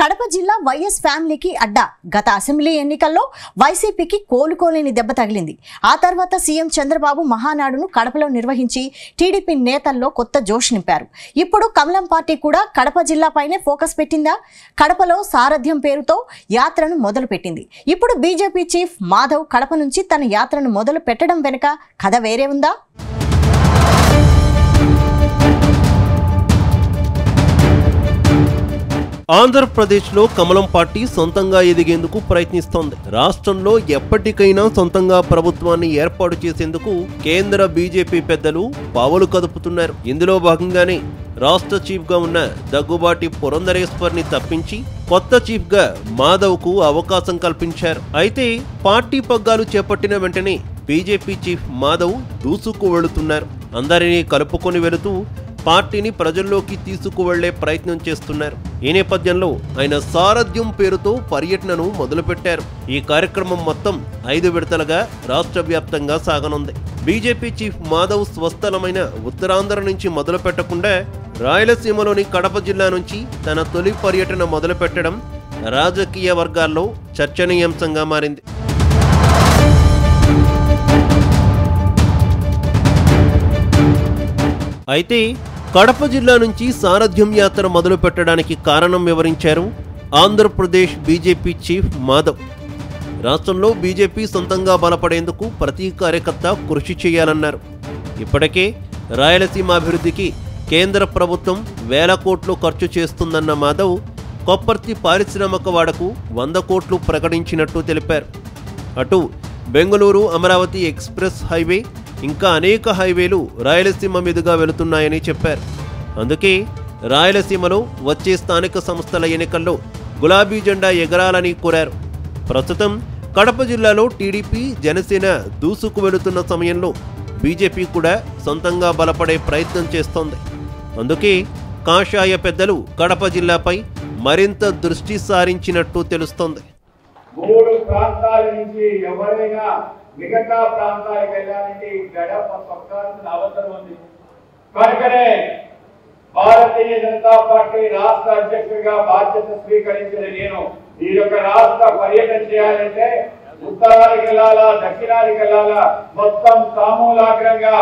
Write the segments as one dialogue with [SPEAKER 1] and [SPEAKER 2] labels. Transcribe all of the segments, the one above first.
[SPEAKER 1] కడప జిల్లా వైఎస్ ఫ్యామిలీకి అడ్డా. గత అసెంబ్లీ ఎన్నికల్లో వైసీపీకి కోలుకోలేని దెబ్బ తగిలింది. ఆ తర్వాత సీఎం చంద్రబాబు మహానాడును కడపలో నిర్వహించి టీడీపీ నేతల్లో కొత్త జోష్ నింపారు. ఇప్పుడు కమలం పార్టీ కూడా కడప జిల్లాపైనే ఫోకస్ పెట్టిందా? కడపలో సారథ్యం పేరుతో యాత్రను మొదలుపెట్టింది. ఇప్పుడు బీజేపీ చీఫ్ మాధవ్ కడప నుంచి తన యాత్రను మొదలు పెట్టడం వెనుక కథ వేరే ఉందా?
[SPEAKER 2] ఆంధ్రప్రదేశ్లో కమలం పార్టీ సొంతంగా ఎదిగేందుకు ప్రయత్నిస్తోంది. రాష్ట్రంలో ఎప్పటికైనా సొంతంగా ప్రభుత్వాన్ని ఏర్పాటు చేసేందుకు కేంద్ర బీజేపీ పెద్దలు పావులు కదుపుతున్నారు. ఇందులో భాగంగానే రాష్ట్ర చీఫ్ గా ఉన్న దగ్గుబాటి పురంధరేశ్వర్ని తప్పించి కొత్త చీఫ్ గా మాధవ్ కు అవకాశం కల్పించారు. అయితే పార్టీ పగ్గాలు చేపట్టిన వెంటనే బీజేపీ చీఫ్ మాధవ్ దూసుకు వెళుతున్నారు. అందరినీ కలుపుకొని వెళుతూ పార్టీని ప్రజల్లోకి తీసుకువెళ్లే ప్రయత్నం చేస్తున్నారు. ఈ నేపథ్యంలో ఆయన సారథ్యం పేరుతో పర్యటనను మొదలుపెట్టారు. ఈ కార్యక్రమం మొత్తం 5 విడతలుగా రాష్ట్ర వ్యాప్తంగా సాగనుంది. బీజేపీ చీఫ్ మాధవ్ స్వస్థలమైన ఉత్తరాంధ్ర నుంచి మొదలు పెట్టకుండా రాయలసీమలోని కడప జిల్లా నుంచి తన తొలి పర్యటన మొదలుపెట్టడం రాజకీయ వర్గాల్లో చర్చనీయాంశంగా మారింది. అయితే కడప జిల్లా నుంచి సారథ్యం యాత్ర మొదలు పెట్టడానికి కారణం వివరించారు ఆంధ్రప్రదేశ్ బీజేపీ చీఫ్ మాధవ్. రాష్ట్రంలో బీజేపీ సొంతంగా బలపడేందుకు ప్రతి కార్యకర్త కృషి చేయాలన్నారు. ఇప్పటికే రాయలసీమ అభివృద్ధికి కేంద్ర ప్రభుత్వం వేల కోట్లు ఖర్చు చేస్తుందన్న మాధవ్ కొప్పర్తి పారిశ్రామిక వాడకు 100 కోట్లు ప్రకటించినట్టు తెలిపారు. అటు బెంగళూరు అమరావతి ఎక్స్ప్రెస్ హైవే ఇంకా అనేక హైవేలు రాయలసీమ మీదుగా వెళుతున్నాయని చెప్పారు. అందుకే రాయలసీమలో వచ్చే స్థానిక సంస్థల ఎన్నికల్లో గులాబీ జెండా ఎగరాలని కోరారు. ప్రస్తుతం కడప జిల్లాలో టీడీపీ జనసేన దూసుకు వెళుతున్న సమయంలో బీజేపీ కూడా సొంతంగా బలపడే ప్రయత్నం చేస్తోంది. అందుకే కాషాయ పెద్దలు కడప జిల్లాపై మరింత దృష్టి సారించినట్టు తెలుస్తోంది.
[SPEAKER 3] 3 ప్రాంతాల నుంచి ఎవరైనా మిగతా ప్రాంతాలకు వెళ్ళాలంటే గడప తొక్కాల్సిన అవసరం ఉంది. కనుకనే భారతీయ జనతా పార్టీ రాష్ట్ర అధ్యక్షుడిగా బాధ్యత స్వీకరించిన నేను ఈ యొక్క రాష్ట్ర పర్యటన చేయాలంటే ఉత్తరానికి వెళ్ళాలా, దక్షిణానికి వెళ్ళాలా, మొత్తం సమూలాగ్రంగా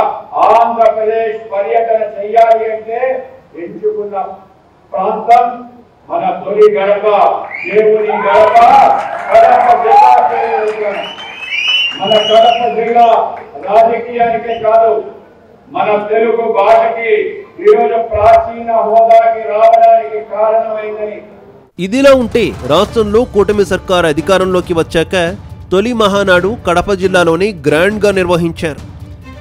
[SPEAKER 3] ఆంధ్రప్రదేశ్ పర్యటన చేయాలి అంటే ఎంచుకున్న ప్రాంతం మన తొలి గడప, దేవుని గడప, కడప జిల్లా. మన కడప జిల్లా రాజకీయానికే కాదు, మన తెలుగు భాషకి ఈరోజు ప్రాచీన హోదాకి రావడానికి కారణమైందని.
[SPEAKER 2] ఇదిలా ఉంటే రాష్ట్రంలో కూటమి సర్కార్ అధికారంలోకి వచ్చాక తొలి మహానాడు కడప జిల్లాలోనే గ్రాండ్ గా నిర్వహించారు.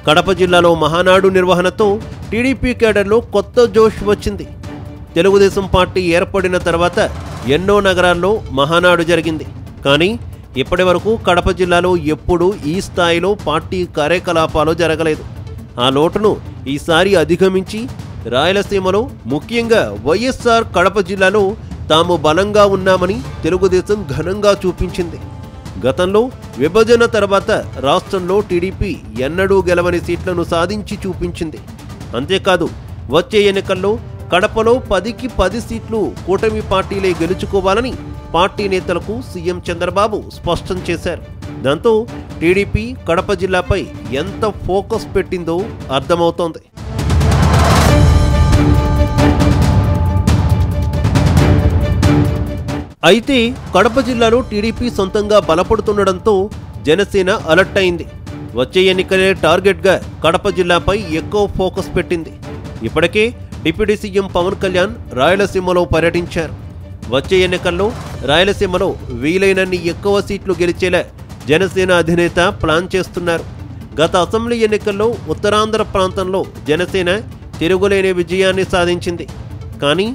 [SPEAKER 2] కడప జిల్లాలో మహానాడు నిర్వహణతో టీడీపీ కేడర్లో కొత్త జోష్ వచ్చింది. తెలుగుదేశం పార్టీ ఏర్పడిన తర్వాత ఎన్నో నగరాల్లో మహానాడు జరిగింది. కానీ ఇప్పటి వరకు కడప జిల్లాలో ఎప్పుడూ ఈ స్థాయిలో పార్టీ కార్యకలాపాలు జరగలేదు. ఆ లోటును ఈసారి అధిగమించి రాయలసీమలో ముఖ్యంగా వైఎస్ఆర్ కడప జిల్లాలో తాము బలంగా ఉన్నామని తెలుగుదేశం ఘనంగా చూపించింది. గతంలో విభజన తర్వాత రాష్ట్రంలో టీడీపీ ఎన్నడూ గెలవని సీట్లను సాధించి చూపించింది. అంతేకాదు వచ్చే ఎన్నికల్లో కడపలో 10కి 10 సీట్లు కూటమి పార్టీలే గెలుచుకోవాలని పార్టీ నేతలకు సీఎం చంద్రబాబు స్పష్టం చేశారు. దాంతో టీడీపీ కడప జిల్లాపై ఎంత ఫోకస్ పెట్టిందో అర్థమవుతోంది. అయితే కడప జిల్లాలో టీడీపీ సొంతంగా బలపడుతుండడంతో జనసేన అలర్ట్ అయింది. వచ్చే ఎన్నికలే టార్గెట్గా కడప జిల్లాపై ఎక్కువ ఫోకస్ పెట్టింది. ఇప్పటికే డిప్యూటీ సీఎం పవన్ కళ్యాణ్ రాయలసీమలో పర్యటించారు. వచ్చే ఎన్నికల్లో రాయలసీమలో వీలైనన్ని ఎక్కువ సీట్లు గెలిచేలా జనసేన అధినేత ప్లాన్ చేస్తున్నారు. గత అసెంబ్లీ ఎన్నికల్లో ఉత్తరాంధ్ర ప్రాంతంలో జనసేన తిరుగులేని విజయాన్ని సాధించింది. కానీ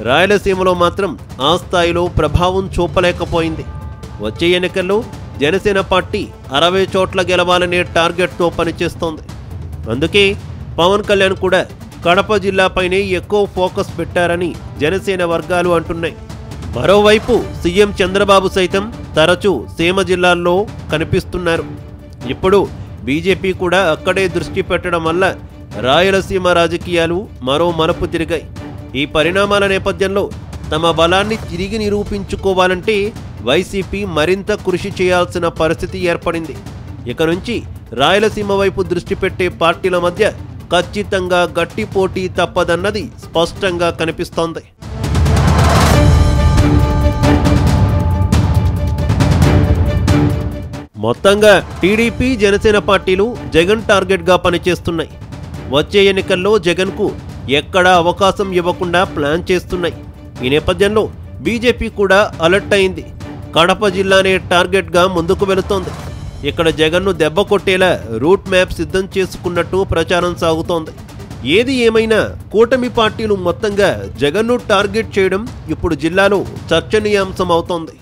[SPEAKER 2] రాయలసీమలో మాత్రం ఆ స్థాయిలో ప్రభావం చూపలేకపోయింది. వచ్చే ఎన్నికల్లో జనసేన పార్టీ 60 చోట్ల గెలవాలనే టార్గెట్తో పనిచేస్తోంది. అందుకే పవన్ కళ్యాణ్ కూడా కడప జిల్లాపైనే ఎక్కువ ఫోకస్ పెట్టారని జనసేన వర్గాలు అంటున్నాయి. మరోవైపు సీఎం చంద్రబాబు సైతం తరచూ సీమ జిల్లాల్లో కనిపిస్తున్నారు. ఇప్పుడు బీజేపీ కూడా అక్కడే దృష్టి పెట్టడం వల్ల రాయలసీమ రాజకీయాలు మరో మలుపు తిరిగాయి. ఈ పరిణామాల నేపథ్యంలో తమ బలాన్ని తిరిగి నిరూపించుకోవాలంటే వైసీపీ మరింత కృషి చేయాల్సిన పరిస్థితి ఏర్పడింది. ఇక నుంచి రాయలసీమ వైపు దృష్టి పెట్టే పార్టీల మధ్య ఖచ్చితంగా గట్టి పోటీ తప్పదన్నది స్పష్టంగా కనిపిస్తోంది. మొత్తంగా టీడీపీ జనసేన పార్టీలు జగన్ టార్గెట్గా పనిచేస్తున్నాయి. వచ్చే ఎన్నికల్లో జగన్కు ఎక్కడా అవకాశం ఇవ్వకుండా ప్లాన్ చేస్తున్నాయి. ఈ నేపథ్యంలో బీజేపీ కూడా అలర్ట్ అయింది. కడప జిల్లానే టార్గెట్గా ముందుకు వెళుతోంది. ఇక్కడ జగన్ను దెబ్బ కొట్టేలా రూట్ మ్యాప్ సిద్ధం చేసుకున్నట్టు ప్రచారం సాగుతోంది. ఏది ఏమైనా కూటమి పార్టీలు మొత్తంగా జగన్ను టార్గెట్ చేయడం ఇప్పుడు జిల్లాలో చర్చనీయాంశం అవుతోంది.